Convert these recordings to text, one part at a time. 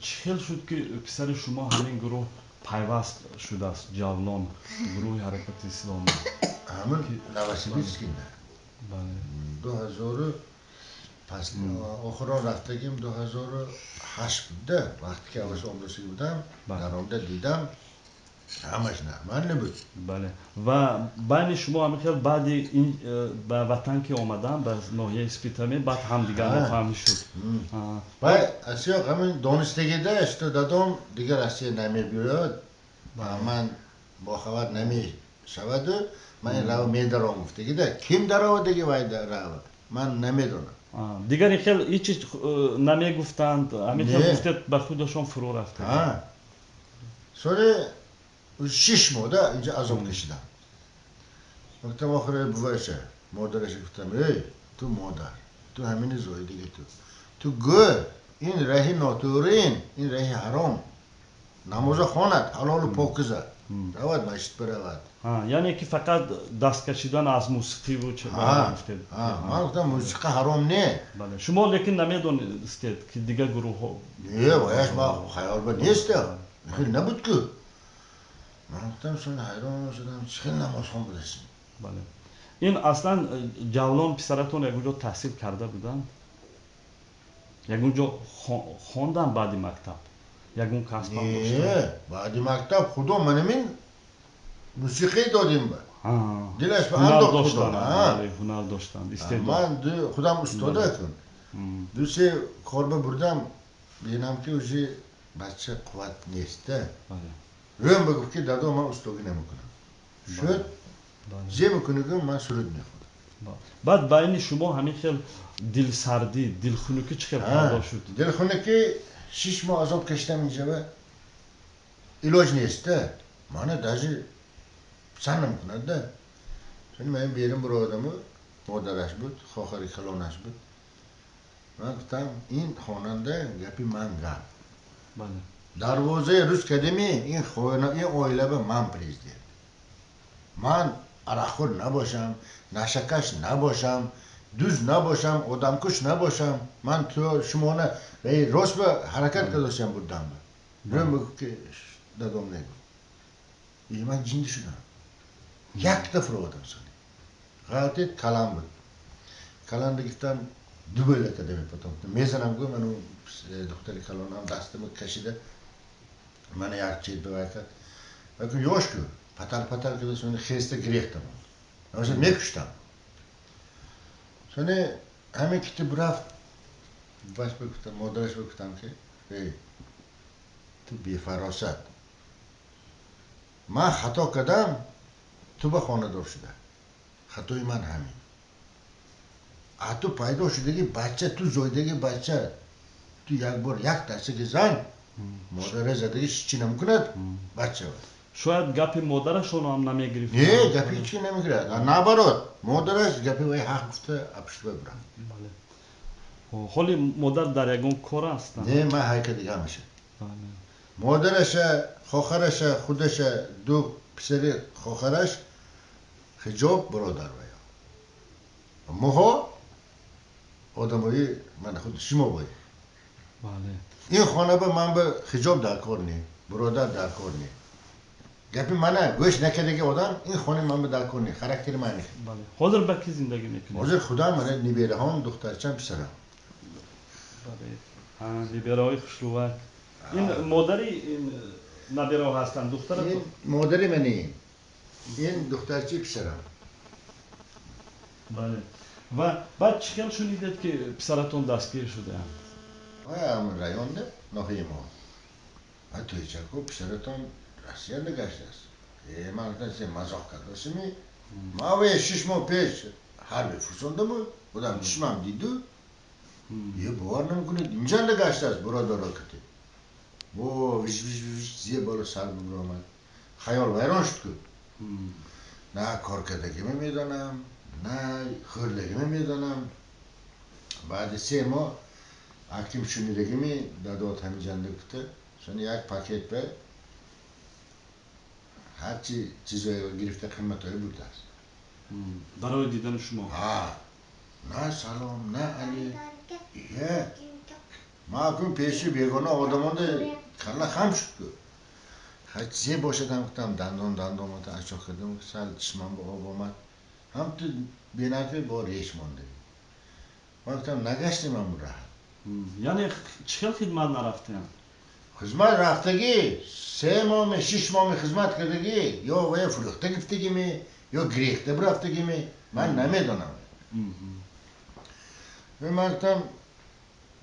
چه خیل شد که پسر شما همین گروه پیوست شده است جوانان گروه حرکت اسلامی همون نوسیدیسکی نه بله 2000 پس آخران رفتگیم 2008 بوده وقتی که اولش عمرسی بودم در آمده دیدم همش نه من نبود بله و بین شما همین خیل بعد این به وطن که آمدن به ناحیه اسپیتمی بعد هم دیگر نفهمی شد بعد اسیا همین دانستگی داشت دادم دیگر اسیا نمی بیاد من با خبر نمی شود من این رو می درام گفتگی ده کیم درآوردگی وای درآورد من نمیدونم دیگری خیلی هیچ نمی گفتند همین خیلی گفتید به خودشون فرو رفته سوره 6 ماه اینجا عذاب کشیدم گفتم آخر بوایشه مادرش گفتم ای تو مادر تو همین زوی دیگه تو گو این راهی ناتورین این راهی حرام نماز خواند حلال و پاکیزه رود مسجد برود یعنی که فقط دست کشیدن از موسیقی و چه گفتید من گفتم موسیقی حرام نه بله شما لیکن نمیدونستید که دیگه گروه ها نه وایش ما خیال با نیست خیلی نبود که من گفتم شون حیران شدم چه نماز خوان بودستیم بله این اصلا جوانان پسرتون یکونجا تحصیل کرده بودند یکونجا خواندن بعد مکتب یکون کسب هم داشتن نه بعد مکتب خدا منمین موسیقی دادیم با دلش به انداخت خدا هنر داشتن من خودم استاده کن دوستی کاربه بردم بینم که اوزی بچه قوت نیسته رویم بگو که دادا من استاگی نمیکنم شد زی میکنه که من سرود میخونم بعد بین شما همین خیل دل سردی دل خونکی چه خیل پیدا شد دل خونکی 6 ماه عذاب کشتم اینجا به علاج نیسته من دازی سن نمیکنه ده چون من بیرم برو آدمو مادرش بود خواهر کلانش بود من گفتم این خواننده گپی من گم دروازه روز کدمی این آیله به من پریزده من عرقخور نباشم نشکش نباشم دوز نباشم آدمکش نباشم من تو شما نه راست به حرکت کداشتم بودم رویم بگو که دادم نگو من جنده شدم یک دفعه آدم سالی غلطید کلام بود کلام دیگفتم دوبل اکادمی پتام میزنم گو منو دختر کلانم دستمو کشیده من یک چیز بوای کرد بگم یاش کو پتر که بسونه خیسته گریختم نمیشه میکشتم سونه همه کتاب رفت باش بگفتم مادرش بگفتم که ای تو بی‌فراست من خطا کردم تو به خانه دار شده خطای من همین تو پیدا شدگی بچه تو زایدگی بچه تو یک بار یک دسته زن مادر زدگیش چی نمیکند بچه بود شاید گپی مادرشون هم نمیگرفت نه گپی چی نمیگرفت نبرد مادرش گپی وای حق گفته اپشت ببرم حالی مادر در یکون کار است نه من حیکه دیگه میشه مادرش خواهرش خودش دو پسری خواهرش حجاب برادر ویا ماها آدمایی من خود شما باید این خانه به من به حجاب در کار نی برادر در کار نی گپی منه گوش نکرده که آدم این خانه من به در کار نی خرکتر من نی حاضر به کی زندگی میکنی؟ حاضر خدا منه نیبیره هم دخترچم پسرم نیبیره های خوشلوک این مادری این نبیره ها هستن دختر این مادری منی این دخترچی پسرم بله و بعد چیکار شنیدید که پسرتون دستگیر شده هم؟ همون رایان ده ناخی ما من توی چکو پسرتون رسیه نگشته است من گفتم مزاق کرد داشتمی ما وی 6 ماه پیش حربی فرسونده بود بودم چشمم دیدو یه باور نمیکنید اینجا نگشته است برادر را کتی با ویش زیه بالا سر ببر آمد خیال ویران شد که نه کار کردگی میدانم نه خوردگی میدانم بعد 3 ماه حکیم شنیدگی می دادات همین جنده گفته شون یک پاکت به هرچی چیزایی گرفته قیمتایی بوده است برای دیدن شما نه سلام نه علی ما کنم پیشی بیگانه آدمانده کلا خم شد که خیلی باشدم گفتم دندان تا اشا کردم سال چشمم با آب آمد هم تو بیناکه با ریش مانده ما گفتم نگشتیم هم راحت یعنی چه خدمت نرفتین؟ خدمت رفتگی 3 ماه 6 ماه خدمت کردگی یا وای فروخته گفتگی می یا گریخته برفتگی می من نمیدونم من گفتم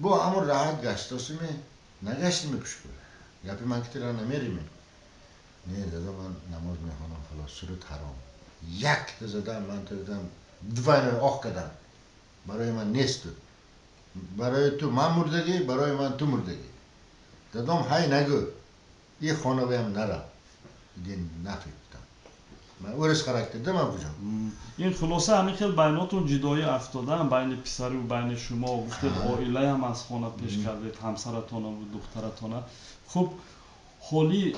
با همون راحت گشتاسیم نگشتیم پیش کنه گپی من که را نمیریم نه دادا من نماز میخوانم خلاص سرود حرام یک زدم من تو دیدم دوانه آخ کردم برای من نیست برای تو من مردگی برای من تو مردگی دادم های نگو یه خانه هم نرم دین نفیدم من ورش خرکت دمم کجا این خلاصه همین خیلی بیناتون جدایی افتادن بین پسری و بین شما گفتید عائله هم از خانه پیش کردید همسرتون و دخترتون خب حالی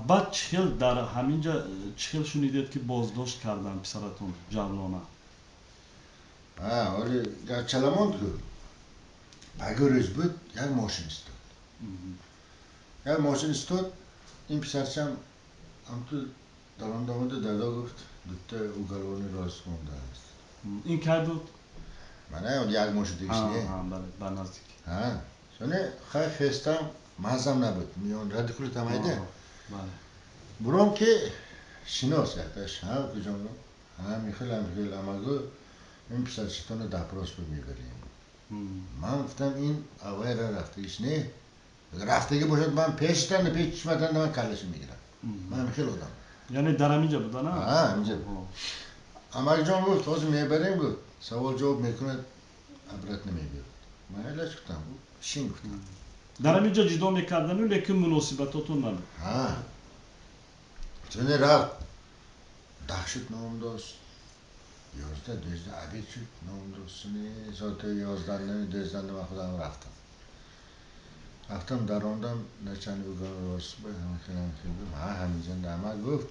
بعد چخیل در همینجا چخیل شنیدید که بازداشت کردن پسرتون جوانه حالی در چلماند که بگه روز بود یک ماشین استاد یک ماشین استاد این پسرچم هم تو دارم دامده دادا گفت دوتا اوگلوانی راست مونده است این که بود؟ من یک ماشین دیگه نیه بله نزدیک شونه خیلی خستم مزم نبود میان رد کلی تمایده بله برام که شناس یکتش هم کجا برام هم میخیل اما گو این پسر چطور دپراس رو میبریم من گفتم این اوای را رفتگیش نه رفتگی باشد من پیشتن پیش چشمتن من کلش میگیرم من خیلی آدم یعنی در همینجا بوده نه؟ همینجا اما جان گفت تازه میبریم گفت سوال جواب میکنه عبرت نمیبید من علاج گفتم شین گفتم در همینجا جدا میکردن لیکن مناسبتاتون نبود چونه رفت 10 شد نام داشت 11 12 عبید شد نام داشت چونه ساعت 11 نمی 12 من خودم رفتم دراندم نچند بگم راست به همه خیلی همینجا نمه گفت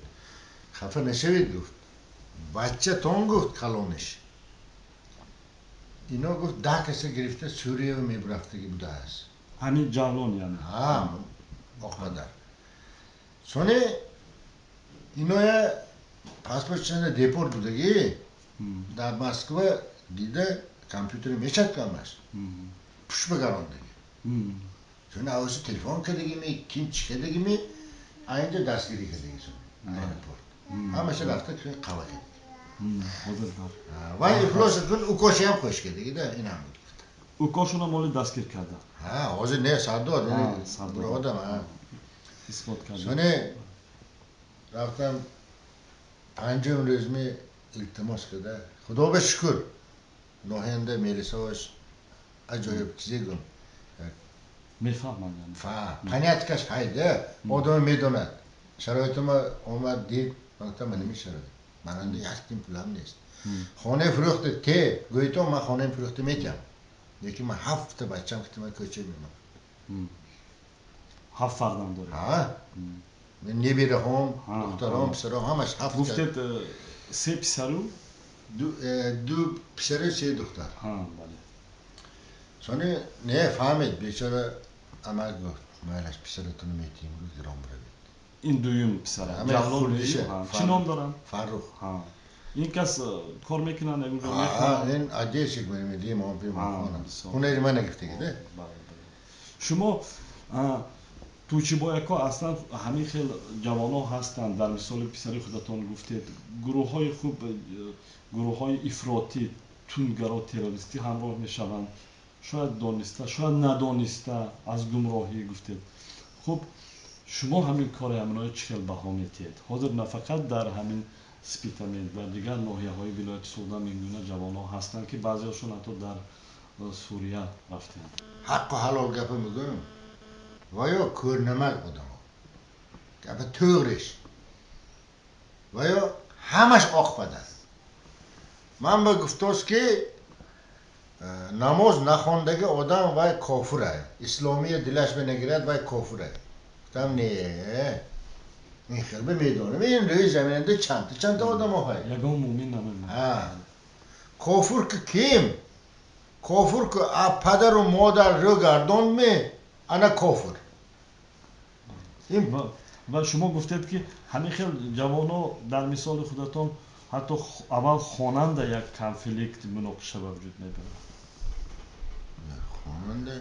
خفه نشوید گفت بچه تون گفت کلانش اینا گفت 10 کسی گرفته سوریه و میبرفتگی بوده است همین جوان یعنی آخمدر چونه اینا پاسپورت چند دیپورت بودگی در مسکو دیده کامپیوتر میشد کامش پوش بگراندگی چون اوش تلفن کردگی می کیم چی کردگی می اینجا دستگیری کردگی چون ایرپورت همشه رفته که قوا کرد و افلاس کن او کاشی هم خوش کردگی ده این هم بود او کاشون هم مالی دستگیر کرده آزه نه سرداد برادم اثبات کرده چونه رفتم 5 روز می التماس کرده خدا به شکر ناهنده میرساش عجایب چیزی گم میفهمم پنیت کش خیده آدم میدوند شرایط ما اومد دید وقتا من نمیشرد مننده یکتیم پولم نیست خانه فروخته ته گویتون من خانه فروخته میتیم یکی من 7 بچم که من کچه میمون 7 فرزند داری نبیره هم دخترام پسرام همش 7 گفتید 3 پسرو 2 پسر 3 دختر بله چون نه فهمید بیچاره عمل گفت مالش پسرتون میتیم رو گرام بروید این دویم پسره جوان چی نام دارن؟ فرخ این کس کار میکنن نگوزا میکنن این عادیه شک میدیم هم پیم خانم خونه من نگفته گیده شما توچیبایکا اصلا همین خیلی جوان ها هستند در مثال پسری خودتان گفتید گروه های خوب گروه های افراطی تندگرا تروریستی همراه میشوند شاید دانسته شاید ندانسته از گمراهی گفتید خب شما همین کار همینای چخیل بها میتید حاضر نه فقط در همین سپیتامید و دیگر ناحیه های ولایت سودا میلیون جوان ها هستند که بعضی هاشون حتی در سوریه رفتند حق و حلال گفه میگم و یا کورنمک بودم گفه تورش و یا همش آخفده من به گفتاست که نماز نخوندگی آدم وای کافره اسلامی دلش بنگیرد وای کافره گفتم نه این خیلی میدانم این روی زمیننده چند آدم های یگان مومن نمیم کافر که کیم کافر که پدر و مادر رو گرداند می انا کافر. این و شما گفتید که همین خیلی جوانو در مثال خودتون حتی اول خواننده یک کنفلیکت مناقشه به وجود میبرند.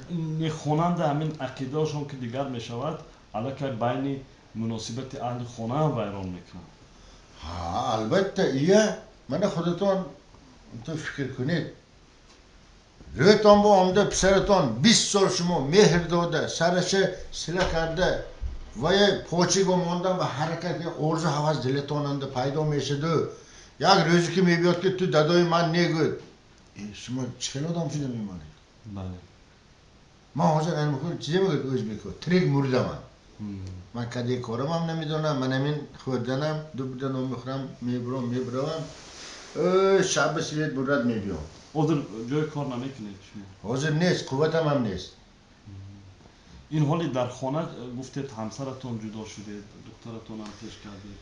این خواننده همین عقیدهشون که دیگر میشود علاقه بین مناسبت اهل خانه هم ویران میکنند. ها البته ایه من خودتون تو فکر کنید رویتان با آمده پسرتان 20 سال شما مهر داده سرش سله کرده و یه پاچی گماندن و حرکت ارز حواظ دلتاننده پیدا میشده یک روزی که میبیاد که تو دادای من نگود شما چه آدم شده میمانید؟ بله. ما حاضر این میکنم چیزی میگوید اوز میکنم تریک مرده من کدی کارم هم نمیدونم من همین خوردنم دو بدنم میخورم میبرم شب سویت برد میبیام حاضر جای کار نمیکنید شما؟ حاضر نیست قوتم هم نیست. این حالی در خانه گفتید همسرتون جدا شده دخترتون هم پیش کردید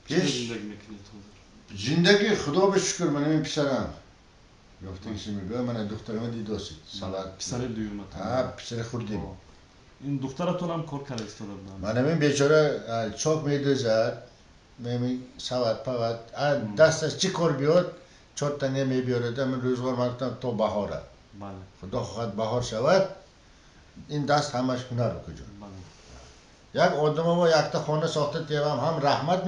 چه زندگی میکنید حاضر؟ زندگی خدا به شکر من این پسرم گفته کسی میگه من دخترم دیداست پسر دویمتون؟ ها پسر خوردیم. این دخترتون هم کار کرده ایستاده بودن؟ من همین بیچاره چاک میدوزد میمی سواد پواد دستش چی کار بیاد چهار تنه میبیارده من روزگار مردم تا بهاره. بله. خدا خواهد بهار شود این دست همش هنر بکجا. بله. یک آدم و یک تا خانه ساخته تیوام هم رحمت